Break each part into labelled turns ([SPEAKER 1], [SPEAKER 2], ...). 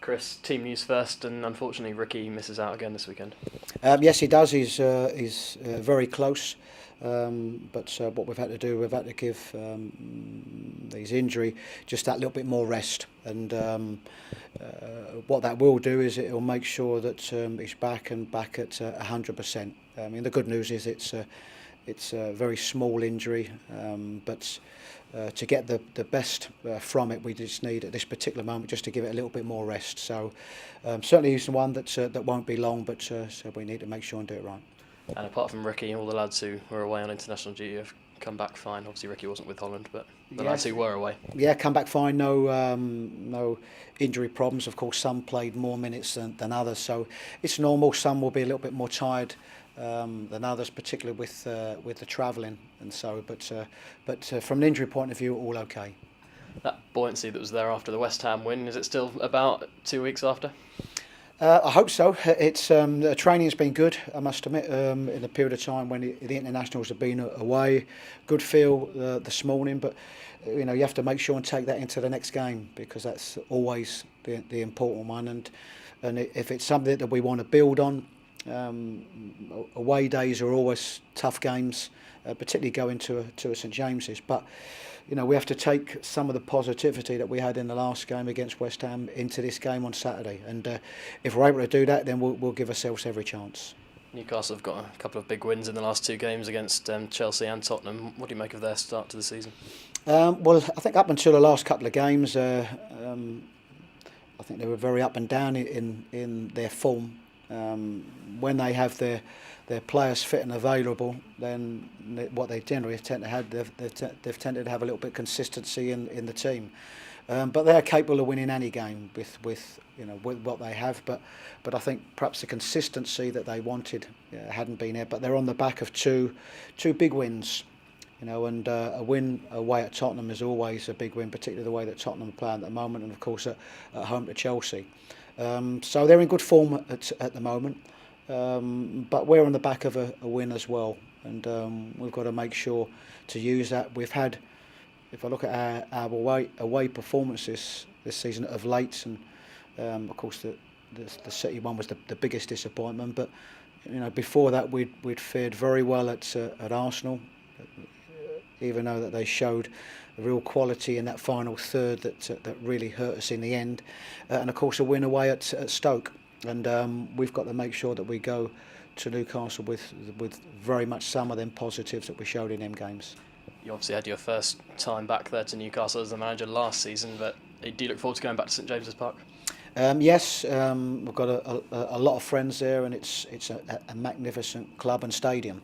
[SPEAKER 1] Chris, team news first, and unfortunately Ricky misses out again this weekend.
[SPEAKER 2] Yes, he does. He's very close. But what we've had to do, we've had to give his injury just that little bit more rest. And what that will do is it will make sure that he's back at 100%. I mean, the good news is it's a very small injury, but to get the best from it, we just need at this particular moment just to give it a little bit more rest. So certainly he's the one that won't be long, but so we need to make sure and do it right.
[SPEAKER 1] And apart from Ricky, all the lads who were away on international duty have come back fine. Obviously Ricky wasn't with Holland, but the lads who were away.
[SPEAKER 2] Yeah, come back fine. No injury problems. Of course, some played more minutes than others, so it's normal. Some will be a little bit more tired than others, particularly with the travelling and so. But from an injury point of view, all okay.
[SPEAKER 1] That buoyancy that was there after the West Ham win, is it still about 2 weeks after?
[SPEAKER 2] I hope so. It's the training's been good, I must admit. In a period of time when the internationals have been away, good feel this morning. But you have to make sure and take that into the next game, because that's always the important one. And if it's something that we want to build on, away days are always tough games, particularly going to a St James's. But we have to take some of the positivity that we had in the last game against West Ham into this game on Saturday. And if we're able to do that, then we'll give ourselves every chance.
[SPEAKER 1] Newcastle have got a couple of big wins in the last two games against Chelsea and Tottenham. What do you make of their start to the season?
[SPEAKER 2] Well, I think up until the last couple of games, I think they were very up and down in their form. When they have their players fit and available, then what they generally tend to have, they've tended to have a little bit of consistency in the team. But they're capable of winning any game with what they have. But I think perhaps the consistency that they wanted hadn't been there. But they're on the back of two big wins. And a win away at Tottenham is always a big win, particularly the way that Tottenham are playing at the moment, and of course at home to Chelsea. So they're in good form at the moment. But we're on the back of a win as well, and we've got to make sure to use that. We've had, if I look at our away performances this season of late, and of course the City one was the biggest disappointment. But before that we'd fared very well at Arsenal, even though that they showed a real quality in that final third that really hurt us in the end, and of course a win away at Stoke. And we've got to make sure that we go to Newcastle with very much some of them positives that we showed in them games.
[SPEAKER 1] You obviously had your first time back there to Newcastle as the manager last season, but do you look forward to going back to St James's Park?
[SPEAKER 2] Yes, we've got a lot of friends there, and it's a magnificent club and stadium.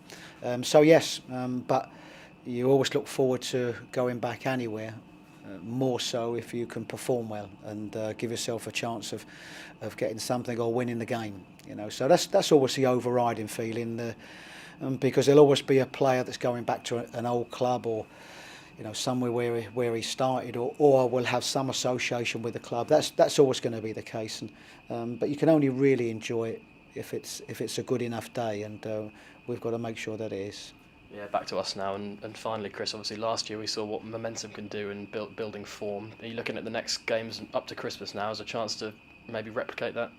[SPEAKER 2] So yes, but you always look forward to going back anywhere. More so if you can perform well and give yourself a chance of getting something or winning the game. So that's always the overriding feeling, because there'll always be a player that's going back to an old club or somewhere where he started, or will have some association with the club. That's always going to be the case. But you can only really enjoy it if it's a good enough day, and we've got to make sure that it is.
[SPEAKER 1] Yeah, back to us now, and finally, Chris, obviously last year we saw what momentum can do in building form. Are you looking at the next games up to Christmas now as a chance to maybe replicate that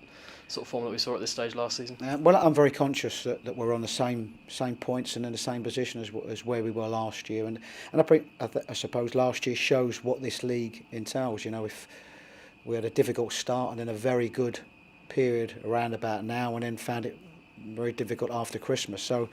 [SPEAKER 1] sort of form that we saw at this stage last season?
[SPEAKER 2] Well, I'm very conscious that we're on the same points and in the same position as where we were last year, and I suppose last year shows what this league entails. If we had a difficult start and then a very good period around about now, and then found it very difficult after Christmas. So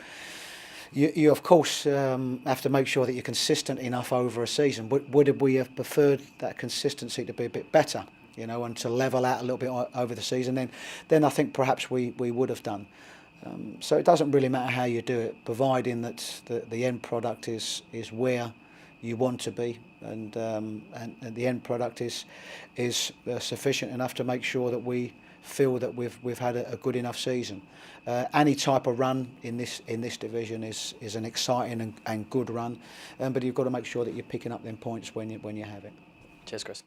[SPEAKER 2] You of course have to make sure that you're consistent enough over a season. Would we have preferred that consistency to be a bit better, and to level out a little bit over the season? Then I think perhaps we would have done. So it doesn't really matter how you do it, providing that the end product is where you want to be, and the end product is sufficient enough to make sure that we feel that we've had a good enough season. Any type of run in this division is an exciting and good run, but you've got to make sure that you're picking up them points when you have it.
[SPEAKER 1] Cheers, Chris.